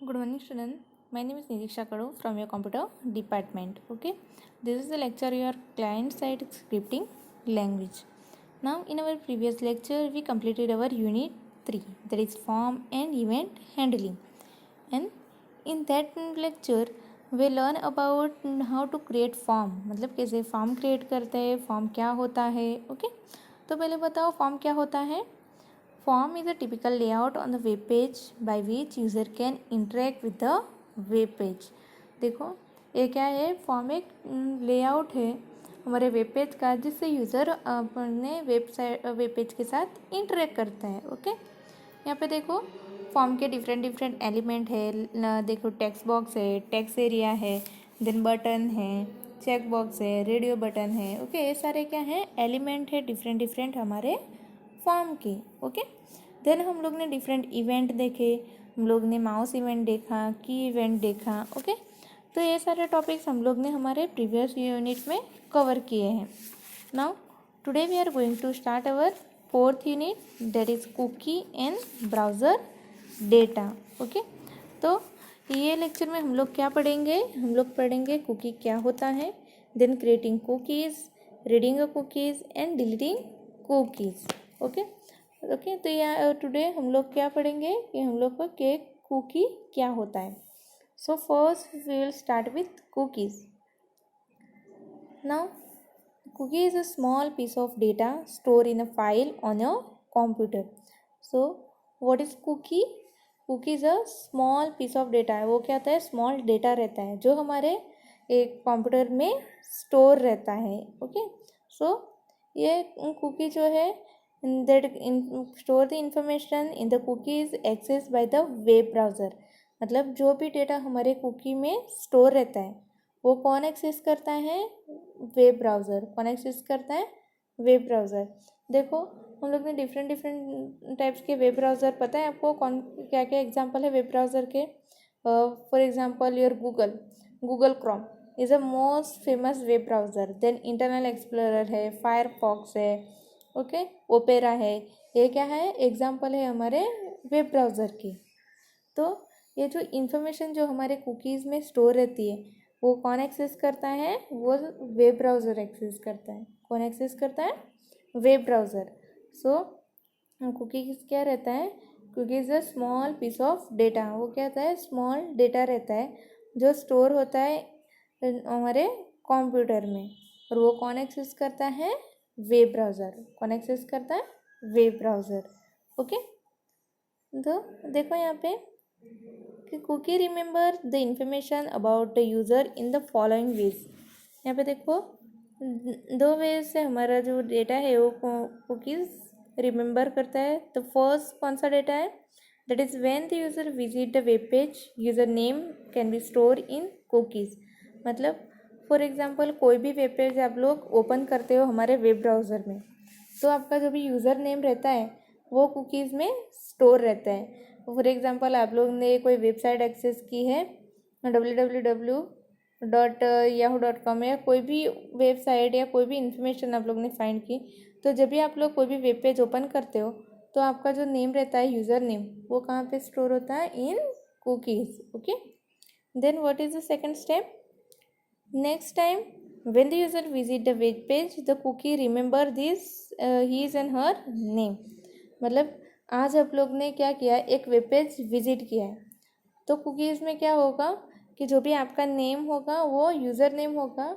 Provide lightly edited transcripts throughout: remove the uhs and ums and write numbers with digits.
Good morning, student. My name is Nidiksha Kadu from your computer department. Okay, this is the lecture your client-side scripting language. Now, in our previous lecture, we completed our unit 3, that is form and event handling. And in that lecture, we learn about how to create form. मतलब कैसे form create करते हैं, form क्या होता है. Okay, तो पहले बताओ form क्या होता है. Form is a typical layout on the web page by which user can interact with the web page. देखो ये क्या है, फॉर्म एक लेआउट है हमारे वेब पेज का जिससे यूज़र अपने वेब पेज के साथ इंटरेक्ट करता है. ओके, यहाँ पे देखो फॉर्म के डिफरेंट एलिमेंट है. देखो टेक्स्ट बॉक्स है, टेक्स्ट एरिया है, देन बटन है, चेक बॉक्स है, रेडियो बटन है. ओके, ये सारे क्या है, एलिमेंट है डिफरेंट हमारे फॉर्म के. ओके, देन हम लोग ने डिफरेंट इवेंट देखे, हम लोग ने माउस इवेंट देखा, की इवेंट देखा. ओके, तो ये सारे टॉपिक्स हम लोग ने हमारे प्रीवियस यूनिट में कवर किए हैं. Now today we are going to start our fourth unit, that is cookie and browser data. Okay, तो ये लेक्चर में हम लोग क्या पढ़ेंगे, हम लोग पढ़ेंगे कुकी क्या होता है, then creating cookies, reading a cookies and deleting cookies. Okay, तो यहाँ टुडे हम लोग क्या पढ़ेंगे कि हम लोग को कुकी क्या होता है. So first we will start with cookies. Now cookie is a small piece of data stored in a file on a computer. So what is cookie? Cookie is a small piece of data. वो क्या होता है, small data रहता है जो हमारे एक computer में स्टोर रहता है. ओके, सो ये कुकी जो है that store the information in the cookie is accessed by the web browser. मतलब जो भी डेटा हमारे कुकी में स्टोर रहता है वो कौन एक्सेस करता है, वेब ब्राउज़र. कौन एक्सेस करता है, वेब ब्राउज़र. देखो हम लोग ने डिफरेंट टाइप्स के वेब ब्राउज़र, पता है आपको कौन क्या क्या एग्जांपल है वेब ब्राउज़र के. For example your Google Chrome is a most famous web browser. Then internal Explorer है, फायरफॉक्स है, ओके, ओपेरा है. ये क्या है, एग्जांपल है हमारे वेब ब्राउज़र की. तो ये जो इन्फॉर्मेशन जो हमारे कुकीज़ में स्टोर रहती है वो कौन एक्सेस करता है, वो वेब ब्राउज़र एक्सेस करता है. कौन एक्सेस करता है, वेब ब्राउज़र. सो कुकीज़ क्या रहता है, cookies a small piece of data. वो क्या होता है, स्मॉल डेटा रहता है जो स्टोर होता है हमारे कंप्यूटर में. और वो कौन एक्सेस करता है, वेब ब्राउज़र. कौन एक्सेस करता है, वेब ब्राउज़र. ओके, तो देखो यहाँ पे कि cookie remember the information about the user in the following ways. यहाँ पे देखो दो वेज से हमारा जो डेटा है वो कुकीज़ रिमेंबर करता है. तो फर्स्ट कौन सा डेटा है, that is when the user visit the web page user name can be store in cookies. मतलब फॉर एग्जांपल कोई भी वेब पेज आप लोग ओपन करते हो हमारे वेब ब्राउज़र में, तो आपका जो भी यूज़र नेम रहता है वो कुकीज़ में स्टोर रहता है. फॉर एग्जांपल आप लोग ने कोई वेबसाइट एक्सेस की है www.yahoo.com या कोई भी वेबसाइट या कोई भी इंफॉर्मेशन आप लोग ने फाइंड की, तो जब भी आप लोग कोई भी वेब पेज ओपन करते हो तो आपका जो नेम रहता है, यूज़र नेम, वो कहाँ पे स्टोर होता है, in cookies. Okay, then what is the second step, next time when the user visit the web page the cookie remember this his and her name. मतलब आज आप लोग ने क्या किया, एक वेब पेज विजिट किया है, तो कुकीज़ में क्या होगा कि जो भी आपका नेम होगा, वो यूज़र नेम होगा,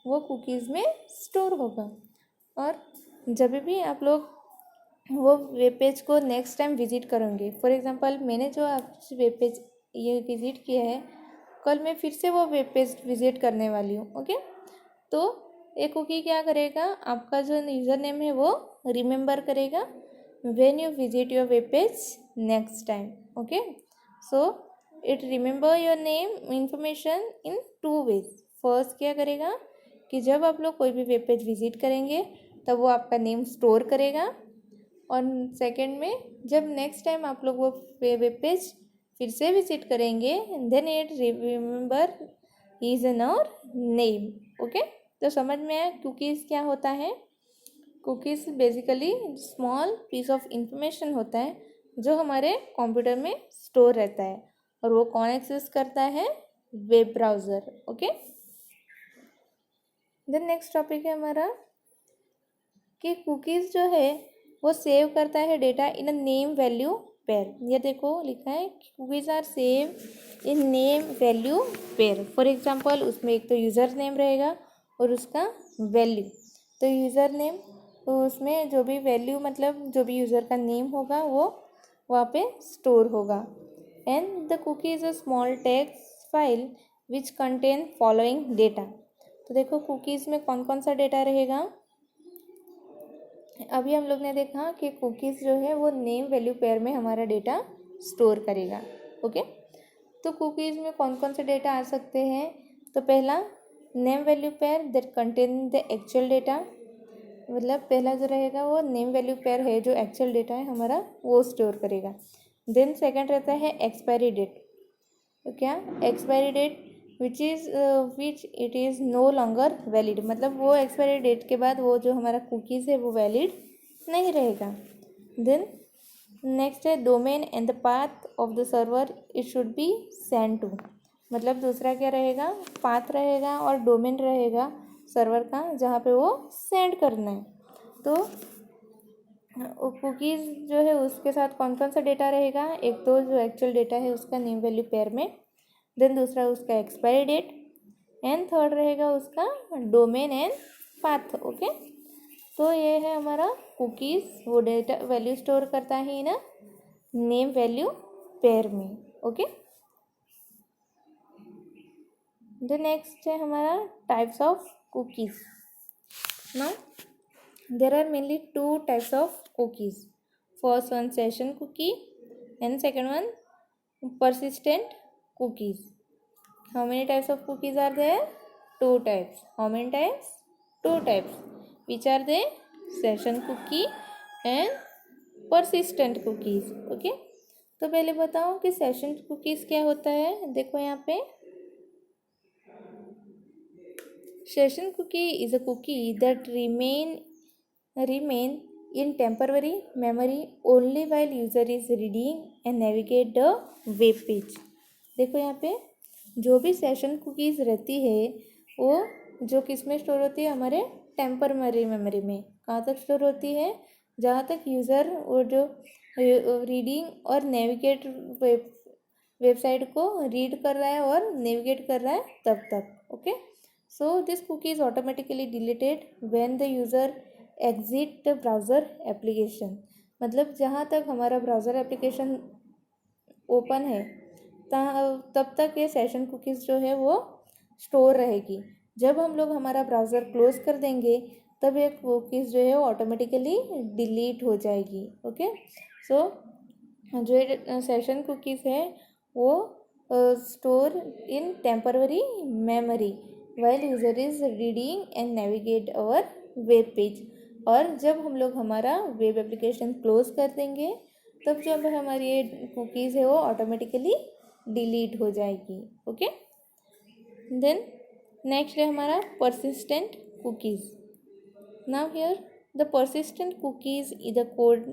वो कुकीज़ में स्टोर होगा. और जब भी आप लोग वो वेब पेज को नेक्स्ट टाइम विजिट करेंगे, फॉर एग्जांपल मैंने जो आप वेब पेज ये विजिट किया है, कल मैं फिर से वो वेब पेज विजिट करने वाली हूँ. ओके, तो एक कुकी क्या करेगा, आपका जो यूज़र नेम है वो रिमेंबर करेगा when you visit your web page next time. Okay, so it remember your name information in two ways. first क्या करेगा कि जब आप लोग कोई भी वेब पेज विजिट करेंगे तब वो आपका नेम स्टोर करेगा, और सेकंड में जब नेक्स्ट टाइम आप लोग वो वेब पेज फिर से विजिट करेंगे then it remember is an और नेम. ओके, तो समझ में आया कुकीज़ क्या होता है. Cookies basically small piece of information होता है जो हमारे कंप्यूटर में स्टोर रहता है, और वो कौन एक्सेस करता है? Web browser. Okay, then next topic है हमारा कि कुकीज़ जो है वो सेव करता है data in a name value pair. ये देखो लिखा है cookies are save in name value pair. For example उसमें एक तो यूज़र नेम रहेगा और उसका वैल्यू। तो यूज़र नेम, तो उसमें जो भी वैल्यू मतलब जो भी यूज़र का नेम होगा वो वहाँ पे स्टोर होगा। And the cookie is a small text file which contain following data. तो देखो कुकीज़ में कौन कौन सा डेटा रहेगा। अभी हम लोग ने देखा कि कुकीज़ जो है वो नेम वैल्यू पेयर में हमारा डेटा स्टोर करेगा। ओके, तो कुकीज़ में कौन कौन से डेटा आ सकते हैं? तो पहला name value pair that contain the actual data, मतलब पहला जो रहेगा वो नेम वैल्यू पेयर है, जो एक्चुअल डेटा है हमारा वो स्टोर करेगा। देन सेकंड रहता है एक्सपायरी डेट। तो क्या? Expiry date which it is no longer valid, मतलब वो एक्सपायरी डेट के बाद वो जो हमारा कुकीज़ है वो वैलिड नहीं रहेगा। देन नेक्स्ट है domain and the path of the server it should be send to, मतलब दूसरा क्या रहेगा? पाथ रहेगा और डोमेन रहेगा सर्वर का जहाँ पे वो सेंड करना है। तो कुकीज़ जो है उसके साथ कौन कौन सा डेटा रहेगा? एक तो जो एक्चुअल डेटा है उसका नेम वैल्यू पेयर में, देन दूसरा उसका एक्सपायरी डेट, एंड थर्ड रहेगा उसका डोमेन एंड पाथ। ओके, तो ये है हमारा कुकीज़, वो डेटा वैल्यू स्टोर करता है ना नेम वैल्यू पेयर में। ओके, द नेक्स्ट है हमारा types of cookies. Now there are mainly two types of cookies. First one session cookie and second one persistent cookies. How many types of cookies are there? Two types. How many types? Two types. Which are they? Session cookie and persistent cookies. Okay, तो पहले बताओ कि session cookies क्या होता है। देखो यहाँ पे session cookie is a cookie that remain in temporary memory only while user is reading and navigate the web page। देखो यहाँ पे जो भी सेशन कुकीज़ रहती है वो जो किस में स्टोर होती है? हमारे टेम्पररी मेमोरी में। कहाँ तक स्टोर होती है? जहाँ तक यूज़र वो जो रीडिंग और नेविगेट वेबसाइट को रीड कर रहा है और नेविगेट कर रहा है तब तक। Okay, so this cookie is automatically deleted when the user exit the browser application, मतलब जहाँ तक हमारा ब्राउज़र एप्लीकेशन ओपन है तब तक ये सेशन कुकीज़ जो है वो स्टोर रहेगी। जब हम लोग हमारा ब्राउज़र क्लोज कर देंगे तब ये कुकीज़ जो है वो ऑटोमेटिकली डिलीट हो जाएगी। ओके, सो जो सेशन कुकीज़ है वो store in temporary memory while user is reading and navigate our web page, और जब हम लोग हमारा वेब एप्लीकेशन क्लोज कर देंगे तब जब हमारी ये कुकीज़ है वो ऑटोमेटिकली डिलीट हो जाएगी। ओके, देन नेक्स्ट है हमारा persistent cookies. Now here the persistent cookies is the code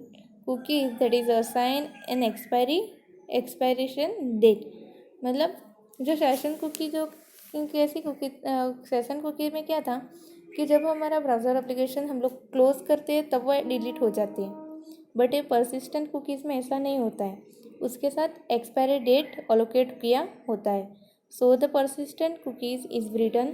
cookies that is assign an expiration date, मतलब जो सेशन कुकी जो कैसी कुकी सेशन कुकी में क्या था कि जब हमारा ब्राउज़र एप्लीकेशन हम लोग क्लोज करते हैं तब वह डिलीट हो जाती है, बट ये परसिस्टेंट कुकीज़ में ऐसा नहीं होता है, उसके साथ एक्सपायरी डेट अलोकेट किया होता है। So the persistent cookies is written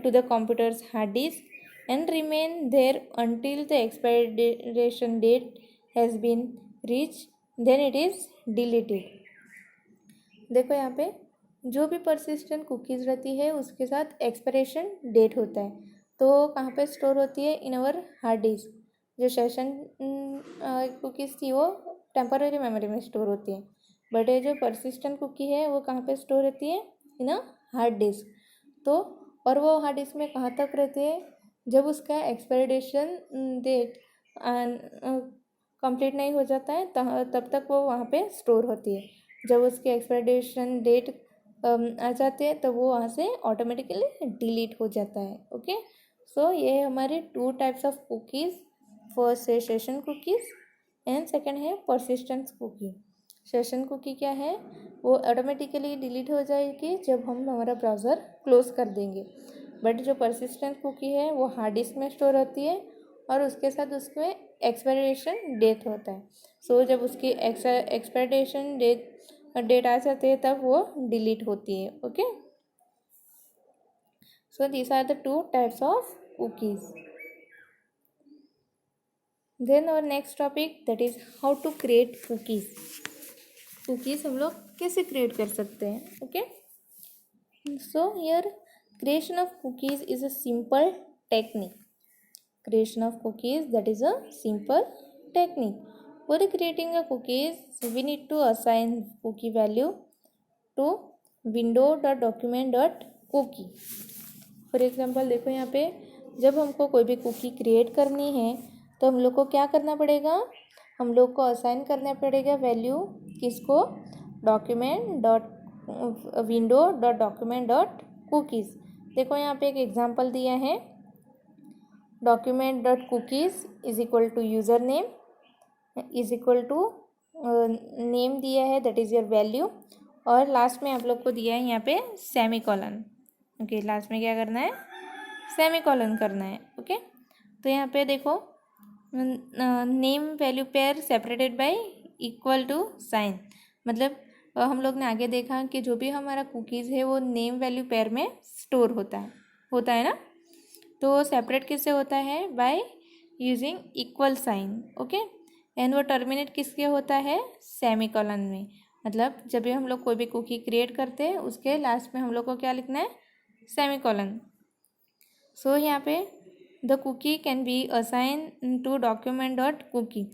to the computer's hard disk and remain there until the expiration date has been reached, then it is deleted। देखो यहाँ पे जो भी परसिस्टेंट कुकीज़ रहती है उसके साथ एक्सपायरेशन डेट होता है, तो कहाँ पे स्टोर होती है? In our hard disk. जो सेशन कुकीज़ थी वो टेम्पररी मेमोरी में स्टोर होती है, बट ये जो परसिस्टेंट कुकी है वो कहाँ पे स्टोर रहती है? इन अ हार्ड डिस्क। तो और वो हार्ड डिस्क में कहाँ तक रहती है? जब उसका एक्सपायरेशन डेट कंप्लीट नहीं हो जाता है तब तक वो वहाँ पे स्टोर होती है। जब उसकी एक्सपायरेशन डेट आ जाती है तो वो वहाँ से ऑटोमेटिकली डिलीट हो जाता है। ओके, सो ये है हमारे to types of cookies. First है सेशन कुकीज़ एंड सेकंड है परसिस्टेंस कुकी। सेशन कुकी क्या है, वो ऑटोमेटिकली डिलीट हो जाएगी जब हम हमारा ब्राउज़र क्लोज कर देंगे। बट जो परसिस्टेंट कुकी है वो हार्ड डिस्क में स्टोर होती है और उसके साथ उसमें एक्सपायरेशन डेट होता है। सो जब उसकी एक्सपायरेशन डेट आ जाती है तब वो डिलीट होती है। Okay, so these are the two types of cookies. Then और next topic that is how to create cookies. Cookies हम लोग कैसे क्रिएट कर सकते हैं। Okay, so here creation of cookies is a simple technique. Creation of cookies, that is a simple technique. For creating a cookies, we need to assign cookie value to window.document.cookie. For example देखो यहाँ पे जब हमको कोई भी cookie create करनी है तो हम लोग को क्या करना पड़ेगा, हम लोग को असाइन करना पड़ेगा वैल्यू किसको, window.document.cookies। देखो यहाँ पे एक एग्जांपल दिया है, document.cookies is equal to user name is equal to name दिया है दैट इज़ योर वैल्यू, और लास्ट में आप लोग को दिया है यहाँ पे सेमी कॉलन। ओके, लास्ट में क्या करना है, सेमी कॉलन करना है। ओके, तो यहाँ पे देखो name value pair separated by equal to sign, मतलब हम लोग ने आगे देखा कि जो भी हमारा कुकीज़ है वो नेम वैल्यू पेयर में स्टोर होता है ना, तो सेपरेट किससे होता है, by using equal sign. Okay, and वो टर्मिनेट किसके होता है, सेमी कॉलन में। मतलब जब भी हम लोग कोई भी कुकी क्रिएट करते हैं उसके लास्ट में हम लोग को क्या लिखना है, सेमी कॉलन। सो यहाँ पे the cookie can be assign to document.cookie।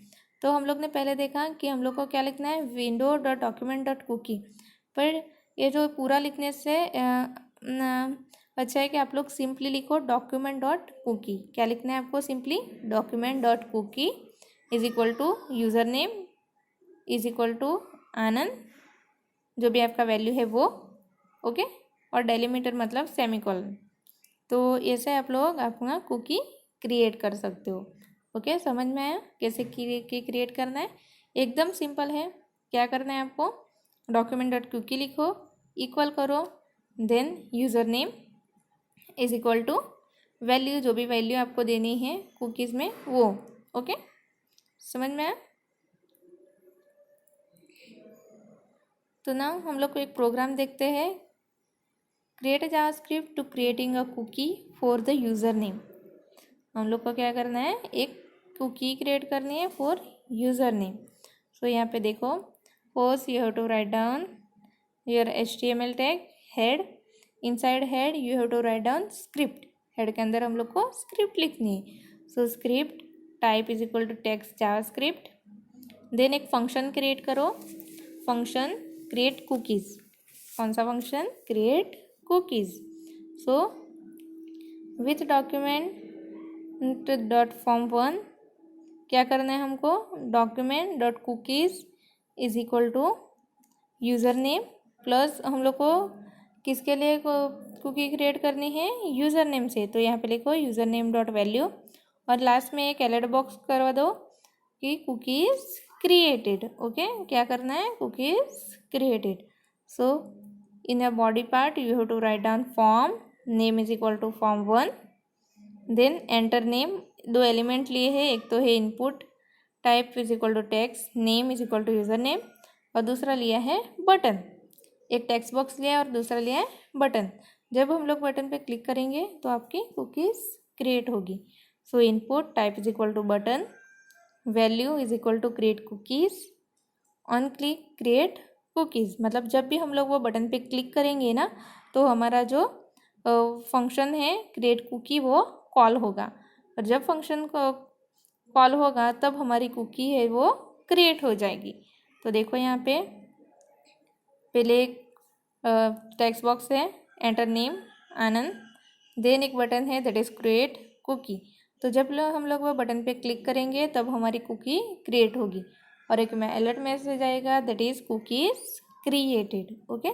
तो हम लोग ने पहले देखा कि हम लोग को क्या लिखना है, window.document.cookie, पर ये जो पूरा लिखने से अच्छा है कि आप लोग सिंपली लिखो document.cookie। क्या लिखना है आपको, simply document.cookie is equal to user name is equal to Anand, जो भी आपका वैल्यू है वो। ओके, और डेलीमीटर मतलब सेमी कॉलन। तो ऐसे आप लोग अपना कुकी क्रिएट कर सकते हो। ओके, समझ में आया कैसे क्रिएट करना है, एकदम सिंपल है। क्या करना है आपको, document.cookie लिखो, इक्वल करो, then user name is equal to value, जो भी वैल्यू आपको देनी है कुकीज़ में वो। ओके, समझ में आया। तो ना हम लोग को एक प्रोग्राम देखते हैं, create a JavaScript to creating a cookie for the user name. हम लोग को क्या करना है, एक कुकी क्रिएट करनी है फॉर यूज़र नेम। सो यहाँ पे देखो, first you have to write down your HTML tag head, inside head you have to write down script. Head के अंदर हम लोग को स्क्रिप्ट लिखनी है। So script type is equal to text JavaScript. Then एक फंक्शन क्रिएट करो, function create cookies. कौन सा function, create cookies. So with document.form1 क्या करना है हमको, document.cookies is equal to user name plus हम लोग को किसके लिए कुकी क्रिएट करनी है, यूज़र नेम से। तो यहाँ पे लिखो यूज़र नेम डॉट वैल्यू, और लास्ट में एक अलर्ट बॉक्स करवा दो कि कुकीज़ क्रिएटेड। ओके, क्या करना है, cookies created. So in a body part you have to write down form name is equal to form1, then enter name. दो एलिमेंट लिए हैं, एक तो है input, type is equal to text, name is equal to user name, और दूसरा लिया है बटन। एक टेक्स्ट बॉक्स लिया है और दूसरा लिया है बटन। जब हम लोग बटन पे क्लिक करेंगे तो आपकी कुकीज़ क्रिएट होगी। So input type is equal to button, value is equal to create cookies, on click create cookies. मतलब जब भी हम लोग वो बटन पे क्लिक करेंगे ना तो हमारा जो फंक्शन है क्रिएट कुकी वो कॉल होगा, और जब फंक्शन को कॉल होगा तब हमारी कुकी है वो क्रिएट हो जाएगी। तो देखो यहाँ पे पहले एक टेक्स्ट बॉक्स है, एंटर नेम आनंद, देन एक बटन है दैट इज़ क्रिएट कुकी। तो जब हम लोग वो बटन पे क्लिक करेंगे तब हमारी कुकी क्रिएट होगी, और एक में अलर्ट मैसेज आएगा that is cookies created. Okay,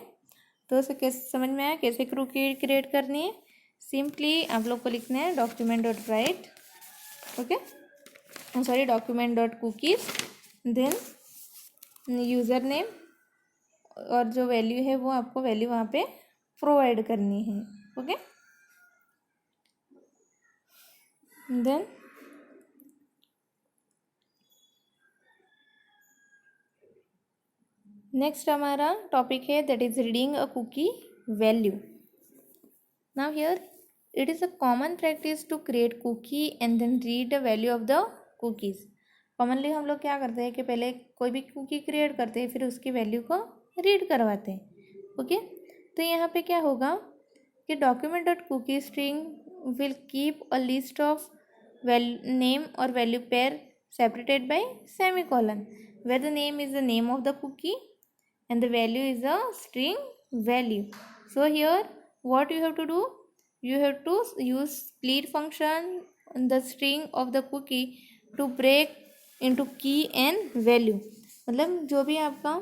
तो उसे कैसे समझ में आया कैसे कुकी क्रिएट करनी है, सिंपली आप लोग को लिखना है document.write, okay sorry document.cookies, then user name और जो वैल्यू है वो आपको वैल्यू वहाँ पे प्रोवाइड करनी है. ओके. देन नेक्स्ट हमारा टॉपिक है that is reading a cookie value. Now here it is a common practice to create cookie and then read the value of the cookies. Commonly हम लोग क्या करते हैं कि पहले कोई भी कुकी क्रिएट करते हैं, फिर उसकी वैल्यू को रीड करवाते हैं. ओके. तो यहाँ पे क्या होगा कि document dot cookie string will keep a list of name और value pair separated by semicolon where the name is the name of the cookie and the value is a string value. So here what you have to do, you have to use split function on the string of the cookie to break into key and value. मतलब जो भी आपका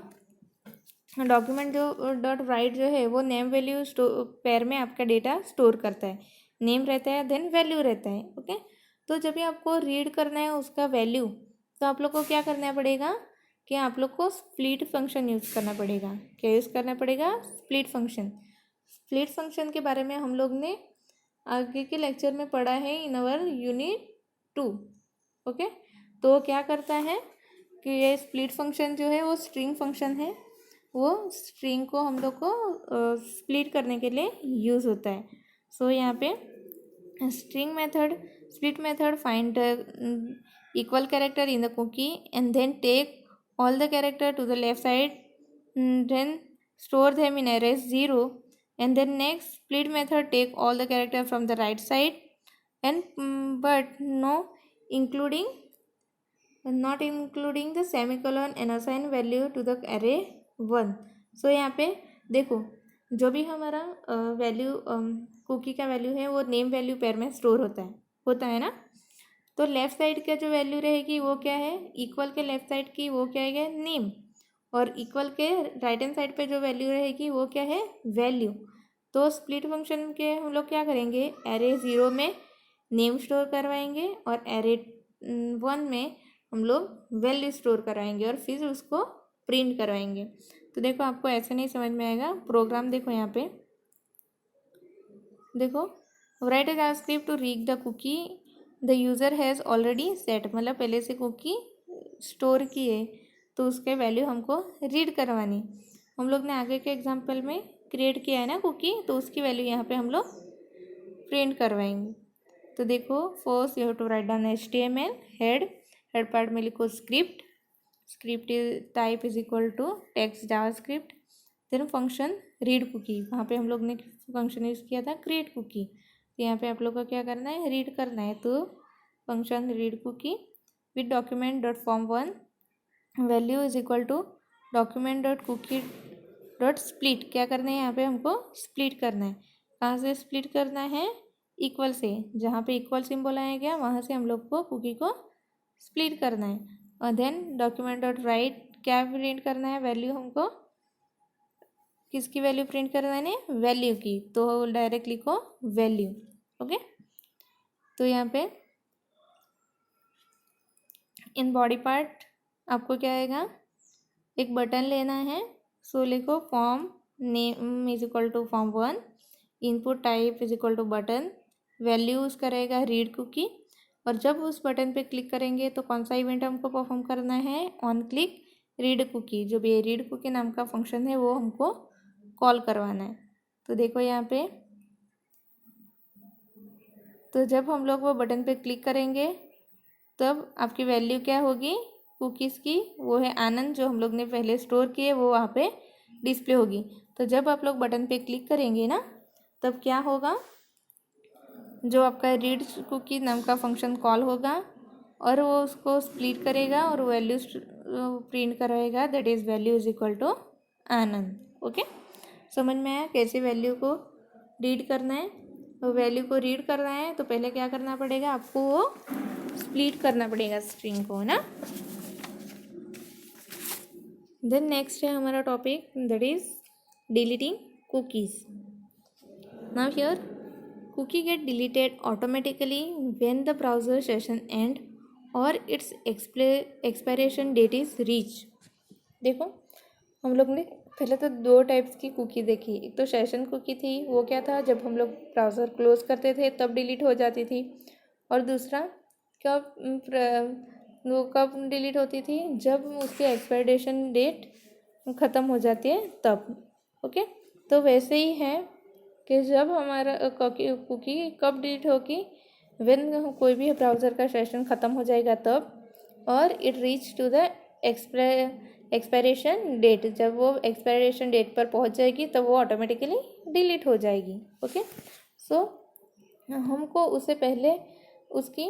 document जो dot right जो है वो name value pair में आपका डेटा स्टोर करता है. नेम रहता है देन वैल्यू रहता है. ओके. तो जब भी आपको रीड करना है उसका वैल्यू, तो आप लोग को क्या करना पड़ेगा कि आप लोग को स्प्लिट फंक्शन यूज़ करना पड़ेगा. क्या यूज़ करना पड़ेगा? Split function. स्प्लिट फंक्शन के बारे में हम लोग ने आगे के लेक्चर में पढ़ा है इन अवर यूनिट 2. ओके. तो क्या करता है कि ये स्प्लिट फंक्शन जो है वो स्ट्रिंग फंक्शन है. वो स्ट्रिंग को हम लोग को स्प्लिट करने के लिए यूज़ होता है. सो यहाँ पे string method, split method find the equal character in the cookie and then take all the character to the left side, then store them in array 0, and then next split method take all the character from the right side and but not including the semicolon and assign value to the array 1. सो यहाँ पे देखो जो भी हमारा value cookie का value है वो name value pair में स्टोर होता है ना. तो लेफ़्ट साइड का जो वैल्यू रहेगी वो क्या है? इक्वल के लेफ़्ट साइड की वो क्या है? नेम. और इक्वल के राइट हैंड साइड पे जो वैल्यू रहेगी वो क्या है? वैल्यू. तो स्प्लिट फंक्शन के हम लोग क्या करेंगे? एरे 0 में नेम स्टोर करवाएंगे और एरे 1 में हम लोग वैल्यू स्टोर करवाएंगे और फिर उसको प्रिंट करवाएंगे. तो देखो आपको ऐसे नहीं समझ में आएगा. प्रोग्राम देखो यहाँ पे, देखो write a JavaScript to read the cookie the user has already set. मतलब पहले से कुकी स्टोर की है तो उसके वैल्यू हमको रीड करवानी. हम लोग ने आगे के एग्जांपल में क्रिएट किया है ना कुकी, तो उसकी वैल्यू यहाँ पे हम लोग प्रिंट करवाएंगे. तो देखो first you have to write down HTML head part में लिखो script type is equal to text JavaScript, then function read cookie. वहाँ पे हम लोग ने फंक्शन यूज़ किया था क्रिएट कुकी. तो यहाँ पे आप लोग को क्या करना है? रीड करना है. तो function read cookie with document dot form 1 value is equal to document dot cookie dot split. क्या करना है यहाँ पे? हमको स्प्लिट करना है. कहाँ से स्प्लिट करना है? इक्वल से. जहाँ पे इक्वल सिंबल आया गया वहाँ से हम लोग को कुकी को स्प्लिट करना है. और देन डॉक्यूमेंट डॉट राइट क्या प्रिंट करना है? वैल्यू. हमको किसकी वैल्यू प्रिंट करना है? वैल्यू की. तो डायरेक्ट लिखो वैल्यू. ओके. तो यहाँ पे इन बॉडी पार्ट आपको क्या आएगा? एक बटन लेना है. सो लिखो form name is equal to form 1, input type is equal to button, value उसका रहेगा रीड कुकी. और जब उस बटन पे क्लिक करेंगे तो कौन सा इवेंट हमको परफॉर्म करना है? On click read cookie. जो भी रीड कुकी नाम का फंक्शन है वो हमको कॉल करवाना है. तो देखो यहाँ पे, तो जब हम लोग वो बटन पे क्लिक करेंगे तब आपकी वैल्यू क्या होगी कुकीज़ की? वो है आनंद. जो हम लोग ने पहले स्टोर किए वो वहाँ पे डिस्प्ले होगी. तो जब आप लोग बटन पे क्लिक करेंगे ना तब क्या होगा? जो आपका रीड कुकी नाम का फंक्शन कॉल होगा और वो उसको स्प्लिट करेगा और वैल्यू प्रिंट करवाएगा. That is value is equal to Anand. Okay. समझ में आया कैसे वैल्यू को रीड करना है? तो वैल्यू को रीड करना है तो पहले क्या करना पड़ेगा? आपको वो स्प्लिट करना पड़ेगा स्ट्रिंग को, ना. देन नेक्स्ट है हमारा topic that is deleting cookies. Now here cookie get deleted automatically when the browser session end or its expiration date is reached. देखो हम लोग ने पहले तो दो टाइप्स की कुकी देखी। एक तो सेशन कुकी थी, वो क्या था, जब हम लोग ब्राउज़र क्लोज करते थे तब डिलीट हो जाती थी। और दूसरा वो कब डिलीट होती थी, जब उसकी एक्सपायरेशन डेट ख़त्म हो जाती है तब। ओके, तो वैसे ही है कि जब हमारा कुकी कब डिलीट होगी, व्हेन कोई भी ब्राउज़र का सेशन ख़त्म हो जाएगा तब, और it reach to the expiration date, जब वो एक्सपायरेशन डेट पर पहुंच जाएगी तब वो ऑटोमेटिकली डिलीट हो जाएगी। ओके, सो हमको उससे पहले उसकी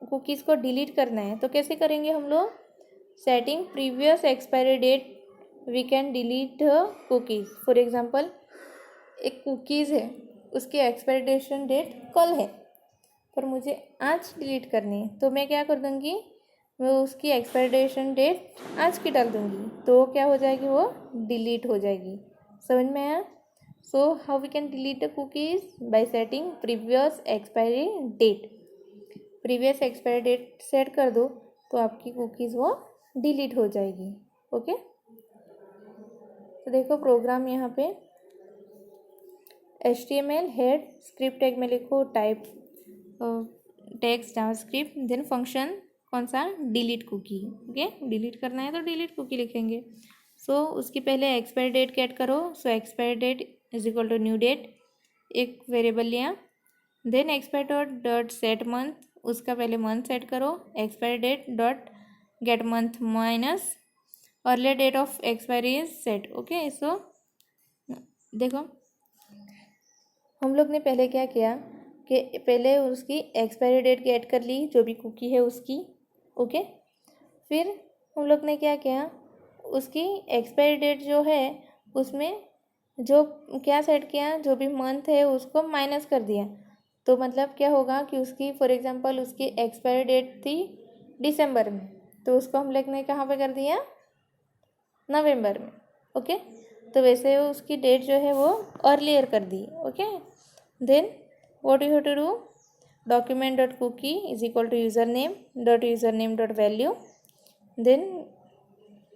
कुकीज़ को डिलीट करना है, तो कैसे करेंगे हम लोग? Setting previous expiry date we can delete cookies. For example, एक कुकीज़ है, उसकी एक्सपायरेशन डेट कल है पर मुझे आज डिलीट करनी है, तो मैं क्या कर दूँगी, मैं उसकी एक्सपायरेशन डेट आज की डाल दूँगी, तो क्या हो जाएगी, वो डिलीट हो जाएगी। समझ में आया? So how we can delete the cookies? By setting previous expiry date. Previous expiry date set कर दो तो आपकी कुकीज़ वो डिलीट हो जाएगी। ओके, तो देखो प्रोग्राम यहाँ पे HTML हेड स्क्रिप्ट टैग में लिखो type text JavaScript, then function कौन सा, डिलीट कुकी। ओके, डिलीट करना है तो डिलीट कुकी लिखेंगे। सो उसकी पहले एक्सपायरी डेट गेट करो। So expiry date is equal to new date, एक वेरिएबल लिया। Then expiry dot set month, उसका पहले मंथ सेट करो। Expiry date dot get month minus early date of expiry is set. Okay, so देखो हम लोग ने पहले क्या किया कि पहले उसकी एक्सपायरी डेट गेट कर ली, जो भी कुकी है उसकी। ओके, फिर हम लोग ने क्या किया, उसकी एक्सपायरी डेट जो है उसमें जो क्या सेट किया, जो भी मंथ है उसको माइनस कर दिया। तो मतलब क्या होगा कि उसकी फॉर एग्जांपल उसकी एक्सपायरी डेट थी दिसंबर में, तो उसको हम लोग ने कहाँ पे कर दिया, नवंबर में। ओके, तो वैसे उसकी डेट जो है वो अर्लियर कर दी। Okay, then what you have to do, document dot cookie is equal to username dot value, then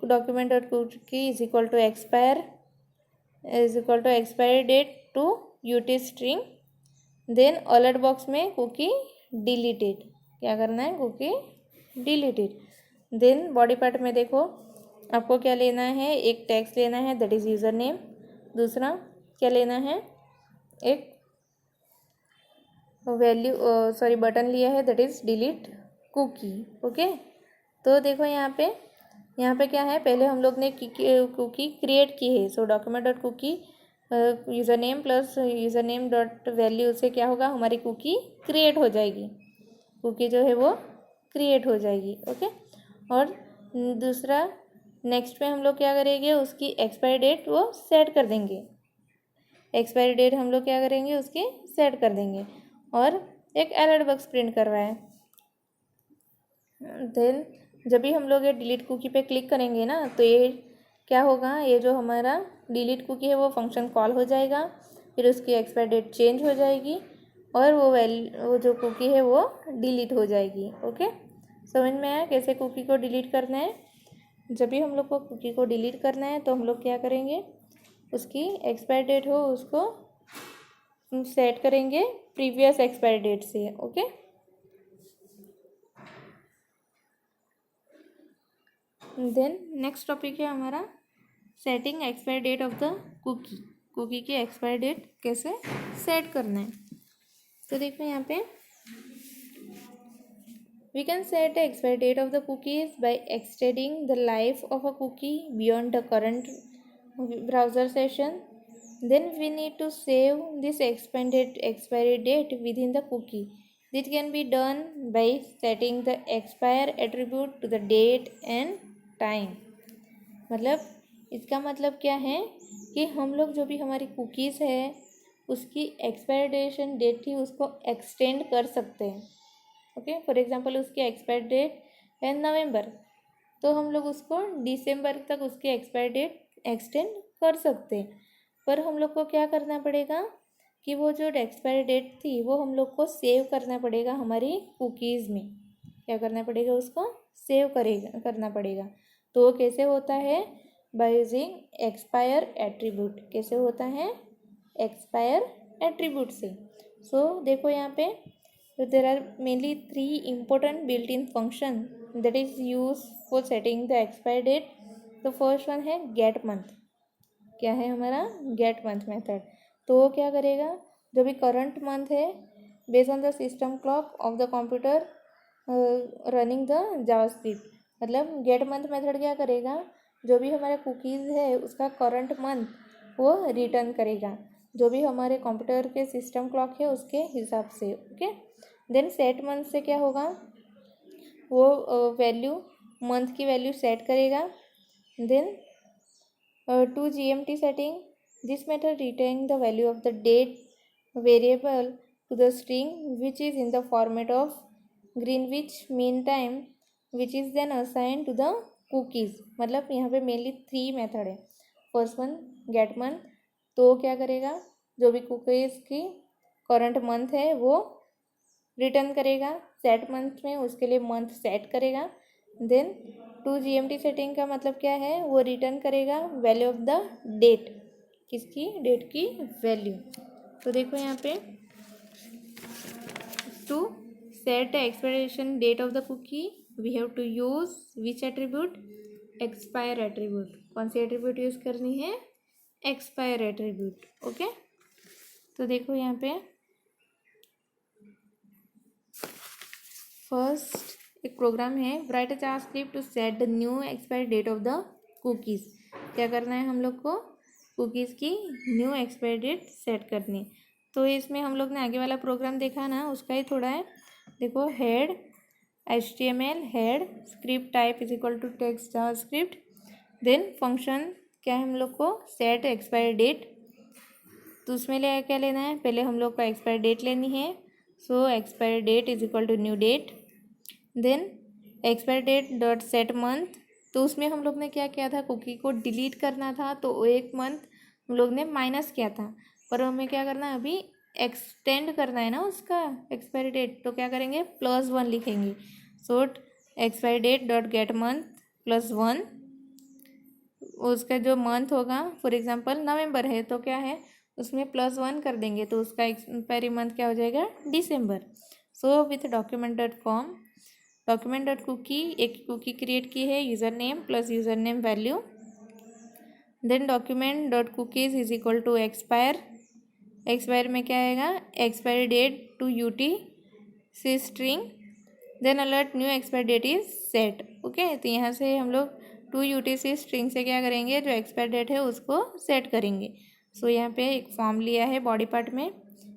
document dot cookie is equal to expiry date to ut string, then alert box में cookie deleted, क्या करना है, cookie deleted। then body part में देखो आपको क्या लेना है, एक टेक्स्ट लेना है दैट इज यूज़र नेम, दूसरा क्या लेना है, एक वैल्यू बटन लिया है that is delete cookie. Okay, तो देखो यहाँ पे क्या है, पहले हम लोग ने कुकी क्रिएट की है। So document dot cookie user name plus user name dot value से क्या होगा, हमारी कुकी क्रिएट हो जाएगी, कुकी जो है वो क्रिएट हो जाएगी। ओके, और दूसरा नेक्स्ट में हम लोग क्या करेंगे, उसकी एक्सपायरी डेट वो सेट कर देंगे। एक्सपायरी डेट हम लोग क्या करेंगे, उसकी सेट कर देंगे और एक अलर्ट बॉक्स प्रिंट करवाए। देन जब भी हम लोग ये डिलीट कुकी पे क्लिक करेंगे ना, तो ये क्या होगा, ये जो हमारा डिलीट कुकी है वो फंक्शन कॉल हो जाएगा, फिर उसकी एक्सपायरी डेट चेंज हो जाएगी और वो जो कुकी है वो डिलीट हो जाएगी। ओके, समझ में आया कैसे कुकी को डिलीट करना है? जब भी हम लोग को कुकी को डिलीट करना है तो हम लोग क्या करेंगे, उसकी एक्सपायरी डेट हो उसको सेट करेंगे प्रीवियस एक्सपायरी डेट से। ओके, देन नेक्स्ट टॉपिक है हमारा setting expiry date of the cookie. Cookie की एक्सपायरी डेट कैसे सेट करना है, तो देखो यहाँ पे we can set the expiry date of the cookies by extending the life of a cookie beyond the current browser session. Then we need to save this expanded expiry date within the cookie. This can be done by setting the expire attribute to the date and time. मतलब इसका मतलब क्या है कि हम लोग जो भी हमारी कुकीज़ है उसकी एक्सपायरेशन डेट थी उसको एक्सटेंड कर सकते हैं। ओके, फॉर एग्जांपल उसकी एक्सपायर डेट है नवंबर, तो हम लोग उसको दिसंबर तक उसकी एक्सपायर डेट एक्सटेंड कर सकते हैं। पर हम लोग को क्या करना पड़ेगा कि वो जो एक्सपायर डेट थी वो हम लोग को सेव करना पड़ेगा हमारी कुकीज़ में। क्या करना पड़ेगा, उसको सेव करना पड़ेगा। तो कैसे होता है? By using expire attribute. कैसे होता है? एक्सपायर एट्रीब्यूट से। सो देखो यहाँ पे there are mainly 3 important built-in function that is used for setting the expiry date. तो फर्स्ट वन है गेट मंथ। क्या है हमारा? Get month method. तो वो क्या करेगा? जो भी करंट मंथ है based on the system clock of the computer running the JavaScript, मतलब गेट मंथ मेथड क्या करेगा? जो भी हमारे कुकीज़ है उसका करंट मंथ वो रिटर्न करेगा, जो भी हमारे कंप्यूटर के सिस्टम क्लॉक है उसके हिसाब से। ओके, देन सेट मंथ से क्या होगा? वो वैल्यू मंथ की वैल्यू सेट करेगा। Then to GMT setting, this method retain the value of the date variable to the string which is in the format of Greenwich Mean Time, which is then assigned to the cookies। मतलब यहाँ पे mainly 3 method है। First one get month, तो क्या करेगा? जो भी cookies की करंट मंथ है वो रिटर्न करेगा। सेट मंथ में उसके लिए मंथ सेट करेगा। देन 2 GMT सेटिंग का मतलब क्या है? वो रिटर्न करेगा वैल्यू ऑफ द डेट। किसकी? डेट की वैल्यू। तो देखो यहाँ पे to set the expiration date of the cookie we have to use which attribute? Expire attribute. कौन सी एट्रीब्यूट यूज करनी है? Expire attribute. ओके, तो देखो यहाँ पे फर्स्ट एक प्रोग्राम है, write a JavaScript to set the new expiry date of the cookies. क्या करना है हम लोग को? कुकीज़ की न्यू एक्सपायरी डेट सेट करनी। तो इसमें हम लोग ने आगे वाला प्रोग्राम देखा ना, उसका ही थोड़ा है। देखो head HTML head script type is equal to text JavaScript. Then function क्या है हम लोग को? Set expiry date. तो उसमें क्या लेना है? पहले हम लोग को एक्सपायरी डेट लेनी है। So expiry date is equal to new date. Then expiry date dot set month. तो उसमें हम लोग ने क्या किया था? कुकी को डिलीट करना था, तो एक मंथ हम लोग ने माइनस किया था, पर हमें क्या करना है? अभी एक्सटेंड करना है ना उसका एक्सपायरी डेट, तो क्या करेंगे? +1 लिखेंगे। So expiry date dot get month +1, उसका जो मंथ होगा, फॉर एग्जांपल नवंबर है तो क्या है? उसमें +1 कर देंगे, तो उसका एक्सपायरी मंथ क्या हो जाएगा? दिसंबर। So with document dot com document dot cookie, एक कुकी क्रिएट की है, user name plus user name value. Then document dot cookies is equal to expire. Expire में क्या आएगा? Expiry date to UTC string. Then alert new expiry date is set. Okay, तो यहाँ से हम लोग टू UTC स्ट्रिंग से क्या करेंगे? जो एक्सपायर डेट है उसको सेट करेंगे। सो यहाँ पे एक फॉर्म लिया है बॉडी पार्ट में,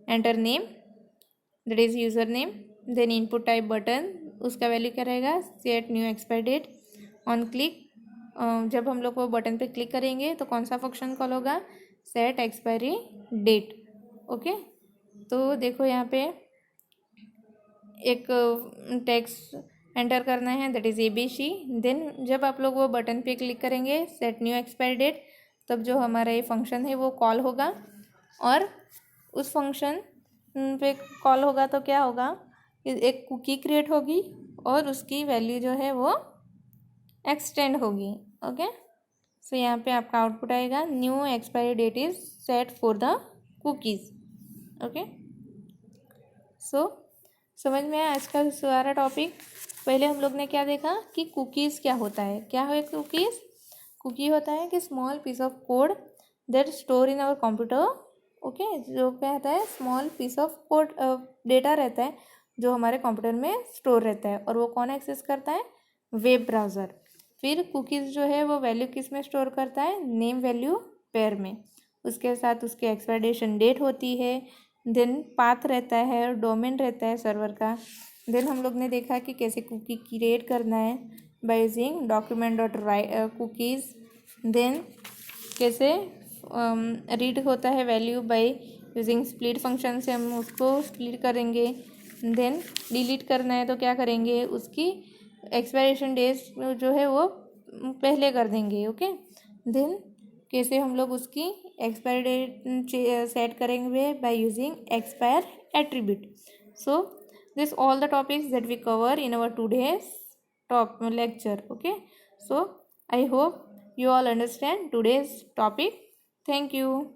enter name that is user name, then input type button, उसका वैल्यू क्या रहेगा? Set new expiry date. On click, जब हम लोग वो बटन पे क्लिक करेंगे तो कौन सा फंक्शन कॉल होगा? Set expiry date. ओके, तो देखो यहाँ पे एक टेक्स्ट एंटर करना है दैट इज़ ABC। देन जब आप लोग वो बटन पे क्लिक करेंगे सेट न्यू एक्सपायरी डेट, तब जो हमारा ये फंक्शन है वो कॉल होगा, और उस फंक्शन पे कॉल होगा तो क्या होगा? एक कुकी क्रिएट होगी और उसकी वैल्यू जो है वो एक्सटेंड होगी। ओके, सो यहाँ पे आपका आउटपुट आएगा new expiry date is set for the cookies. Okay, so समझ में आया आज का सारा टॉपिक। पहले हम लोग ने क्या देखा कि कुकीज़ क्या होता है। क्या है कुकीज़? कुकी होता है कि small piece of code that store in our computer. Okay, जो क्या होता है? Small piece of code data रहता है जो हमारे कंप्यूटर में स्टोर रहता है, और वो कौन एक्सेस करता है? Web browser. फिर कुकीज़ जो है वो वैल्यू किस में स्टोर करता है? नेम वैल्यू पेयर में, उसके साथ उसकी एक्सपायरेशन डेट होती है, देन पाथ रहता है, डोमेन रहता है सर्वर का। देन हम लोग ने देखा कि कैसे कुकी क्रिएट करना है by using document dot cookies. Then कैसे रीड होता है value by using split function से, हम उसको स्प्लिट करेंगे। देन डिलीट करना है तो क्या करेंगे? उसकी एक्सपायरेशन डेट जो है वो पहले कर देंगे। ओके, देन कैसे हम लोग उसकी एक्सपायर डेट सेट करेंगे? By using expire attribute. So this all the topics that we cover in our today's top lecture. Okay, so I hope you all understand today's topic. Thank you.